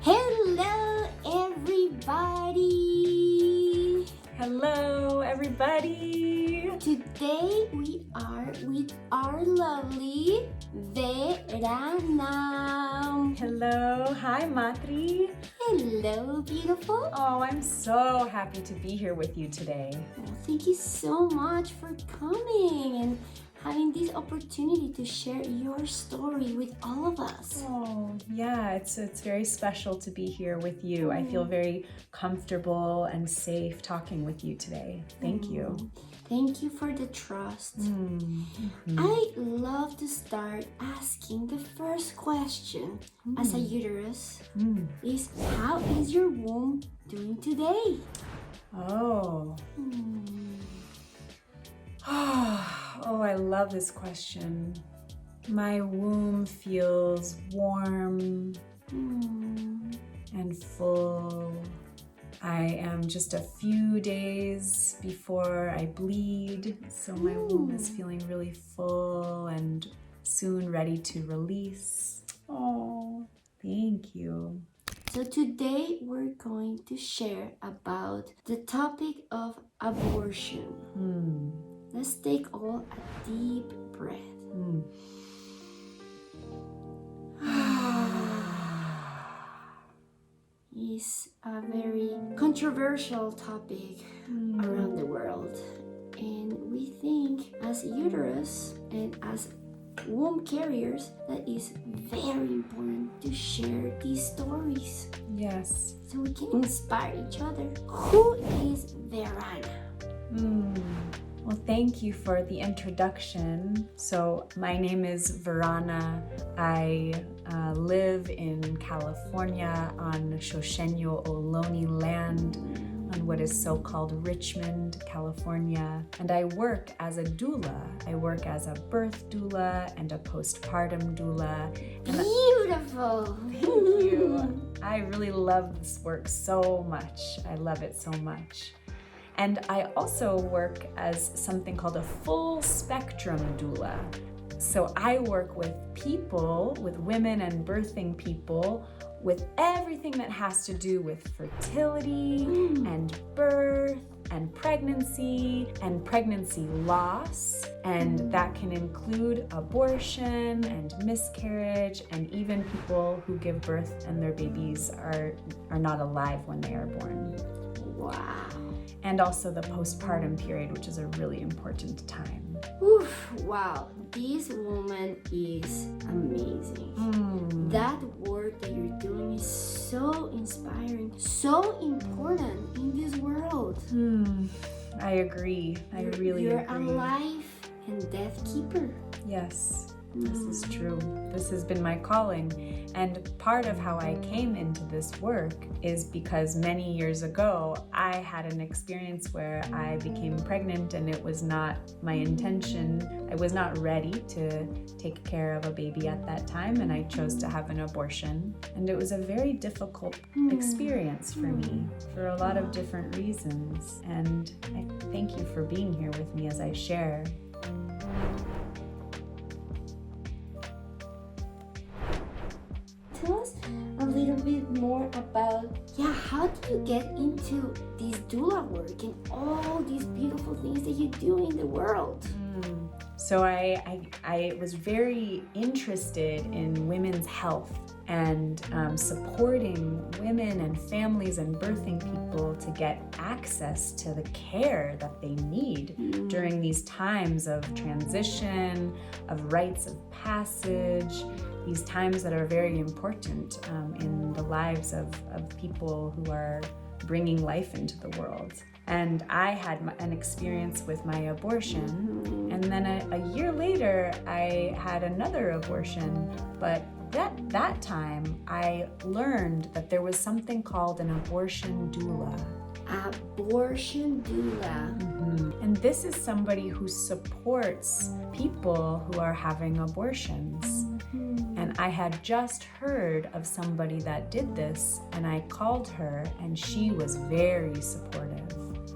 Hello, everybody! Hello, everybody! Today we are with our lovely Verana. Hello, hi, Matri. Hello, beautiful. Oh, I'm so happy to be here with you today. Well, thank you so much for coming and having this opportunity to share your story with all of us. Oh, yeah, it's very special to be here with you. I feel very comfortable and safe talking with you today. Thank you. Thank you for the trust. I love to start asking the first question as a uterus is, how is your womb doing today? Oh. Oh, I love this question. My womb feels warm and full. I am just a few days before I bleed, so my womb is feeling really full and soon ready to release. Oh, thank you. So today we're going to share about the topic of abortion. Let's take all a deep breath. It's a very controversial topic around the world, and we think as uterus and as womb carriers that is very important to share these stories. Yes. So we can inspire each other. Who is Verana? Well, thank you for the introduction. So my name is Verana. I live in California on Shoshenyo Ohlone land on what is so-called Richmond, California. And I work as a doula. I work as a birth doula and a postpartum doula. Beautiful! Thank you. I really love this work so much. I love it so much. And I also work as something called a full spectrum doula. So I work with people, with women and birthing people, with everything that has to do with fertility and birth and pregnancy loss. And that can include abortion and miscarriage, and even people who give birth and their babies are not alive when they are born. Wow. And also the postpartum period, which is a really important time. Oof, wow, this woman is amazing. That work that you're doing is so inspiring, so important in this world. I agree. I really You're agree. a life and death keeper. Yes, this is true. This has been my calling. And part of how I came into this work is because many years ago, I had an experience where I became pregnant and it was not my intention. I was not ready to take care of a baby at that time, and I chose to have an abortion. And it was a very difficult experience for me for a lot of different reasons. And I thank you for being here with me as I share. Tell us a little bit more about, how do you get into this doula work and all these beautiful things that you do in the world? So I was very interested in women's health and supporting women and families and birthing people to get access to the care that they need during these times of transition, of rites of passage, these times that are very important in the lives of people who are bringing life into the world. And I had an experience with my abortion, and then a year later I had another abortion, but that time I learned that there was something called an abortion doula. Abortion doula. And this is somebody who supports people who are having abortions. And I had just heard of somebody that did this, and I called her, and she was very supportive.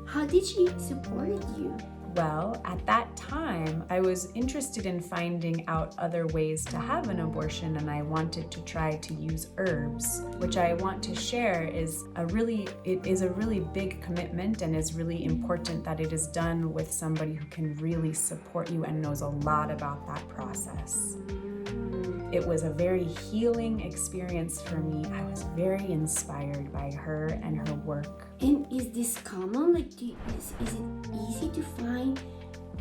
How did she support you? Well, at that time, I was interested in finding out other ways to have an abortion, and I wanted to try to use herbs, which I want to share is a really big commitment, and is really important that it is done with somebody who can really support you and knows a lot about that process. It was a very healing experience for me. I was very inspired by her and her work. And is this common? Like, is it easy to find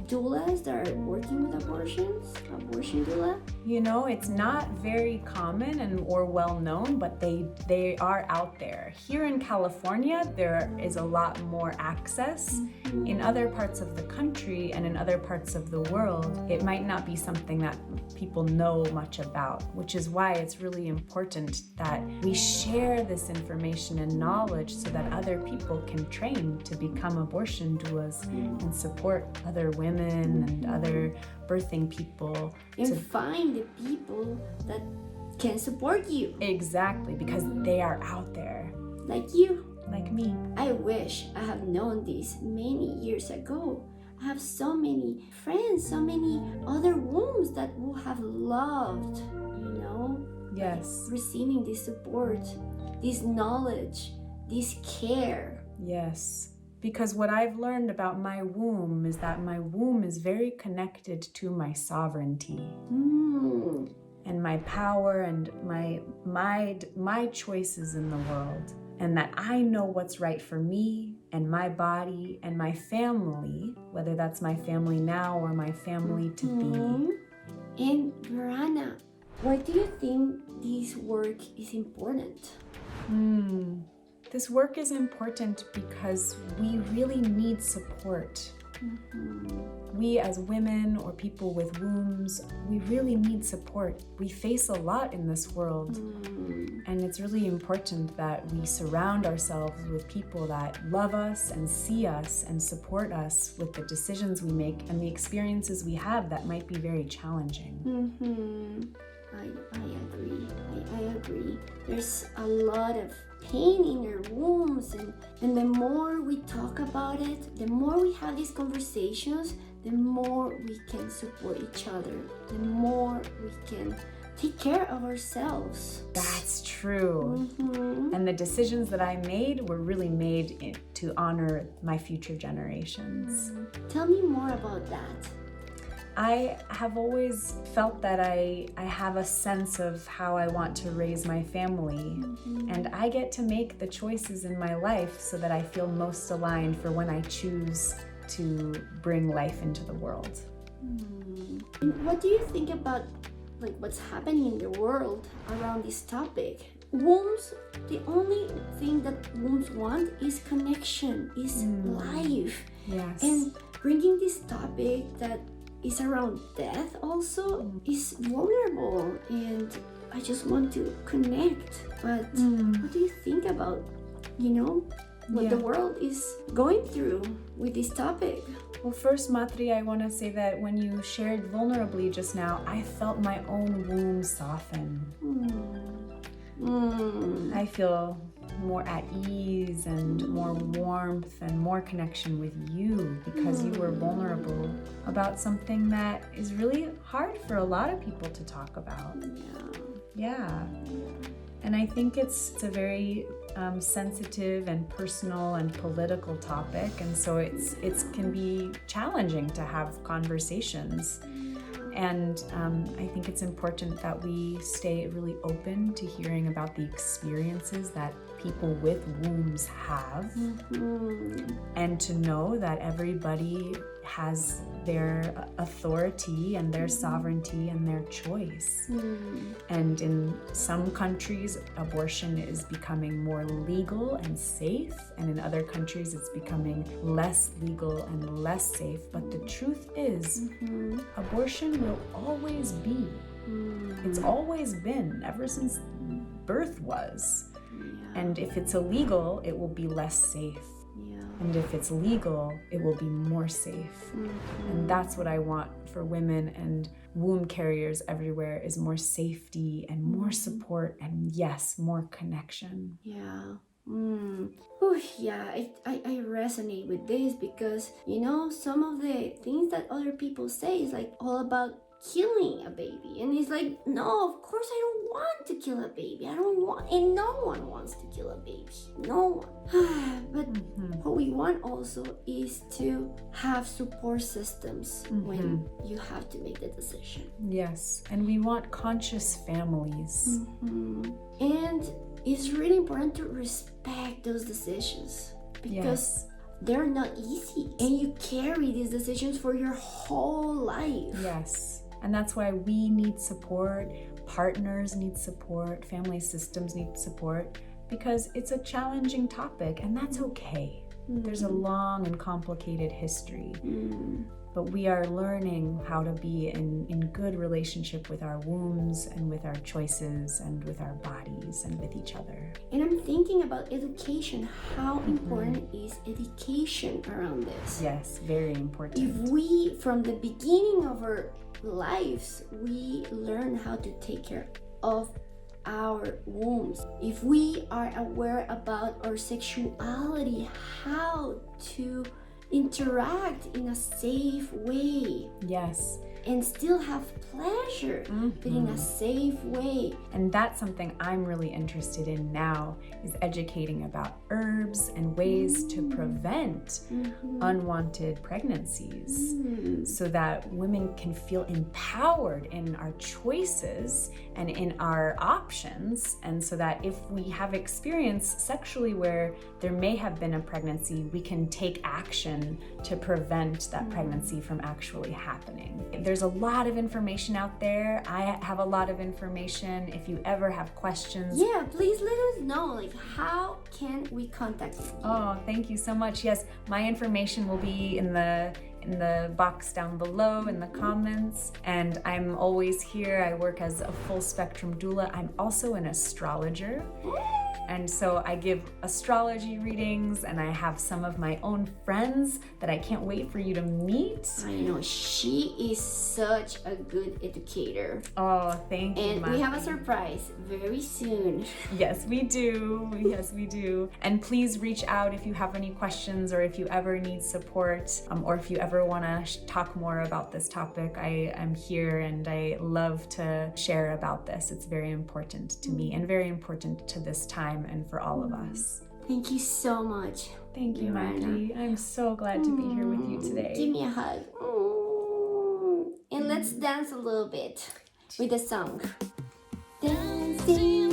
doulas that are working with abortions? Abortion doula? You know, it's not very common or well known, but they are out there. Here in California, there is a lot more access. In other parts of the country and in other parts of the world, it might not be something that people know much about, which is why it's really important that we share this information and knowledge so that other people can train to become abortion doulas and support other women and other birthing people. And find the people that can support you. Exactly, because they are out there. Like you. Like me. I wish I had known this many years ago. I have so many friends, so many other wombs that would have loved, Yes. receiving this support, this knowledge, this care. Yes. Because what I've learned about my womb is that my womb is very connected to my sovereignty and my power and my choices in the world. And that I know what's right for me and my body and my family, whether that's my family now or my family to be. And Verana, why do you think this work is important? This work is important because we really need support. We as women or people with wombs, we really need support. We face a lot in this world. And it's really important that we surround ourselves with people that love us and see us and support us with the decisions we make and the experiences we have that might be very challenging. I agree. I agree. There's a lot of pain in our wombs, and the more we talk about it, the more we have these conversations, the more we can support each other, the more we can take care of ourselves. That's true. And the decisions that I made were really made to honor my future generations. Tell me more about that. I have always felt that I have a sense of how I want to raise my family, and I get to make the choices in my life so that I feel most aligned for when I choose to bring life into the world. And what do you think about what's happening in the world around this topic? Wombs, the only thing that wombs want is connection, is life. Yes. And bringing this topic that is around death also is vulnerable, and I just want to connect. But what do you think about, what the world is going through with this topic? Well, first, Matri, I want to say that when you shared vulnerably just now, I felt my own womb soften. I feel more at ease and more warmth and more connection with you because you were vulnerable about something that is really hard for a lot of people to talk about. Yeah. And I think it's a very sensitive and personal and political topic, and so it can be challenging to have conversations. And I think it's important that we stay really open to hearing about the experiences that people with wombs have, and to know that everybody has their authority and their sovereignty and their choice. And in some countries, abortion is becoming more legal and safe, and in other countries, it's becoming less legal and less safe. But the truth is, abortion will always be. It's always been, ever since birth was. And if it's illegal, it will be less safe. And if it's legal, it will be more safe. And that's what I want for women and womb carriers everywhere, is more safety and more support and, yes, more connection. Yeah, Yeah, I resonate with this because, some of the things that other people say is like all about killing a baby. And it's like, no, of course I don't want to kill a baby. I don't want, and no one wants to kill a baby. No one. But what we want also is to have support systems when you have to make the decision. Yes, and we want conscious families. And it's really important to respect those decisions because they're not easy, and you carry these decisions for your whole life. Yes, and that's why we need support, partners need support, family systems need support, because it's a challenging topic, and that's okay. There's a long and complicated history. But we are learning how to be in good relationship with our wombs and with our choices and with our bodies and with each other. And I'm thinking about education. How important is education around this? Yes, very important. If we, from the beginning of our lives, we learn how to take care of our wombs. If we are aware about our sexuality, how to interact in a safe way. Yes. And still have pleasure, but in a safe way. And that's something I'm really interested in now, is educating about herbs and ways to prevent unwanted pregnancies so that women can feel empowered in our choices and in our options. And so that if we have experience sexually where there may have been a pregnancy, we can take action to prevent that pregnancy from actually happening. There's a lot of information out there. I have a lot of information. If you ever have questions, please let us know. Like, how can we contact you? Oh, thank you so much. Yes, my information will be in the box down below in the comments, and I'm always here. I work as a full spectrum doula. I'm also an astrologer. And so I give astrology readings, and I have some of my own friends that I can't wait for you to meet. I know, she is such a good educator. Oh, thank you, And Matri. we have a surprise very soon. Yes, we do. Yes, we do. And please reach out if you have any questions, or if you ever need support, or if you ever want to talk more about this topic. I am here, and I love to share about this. It's very important to me and very important to this time and for all of us. Thank you so much. Thank you, Miranda. Matri. I'm so glad to be here with you today. Give me a hug. And let's dance a little bit with the song. Dancing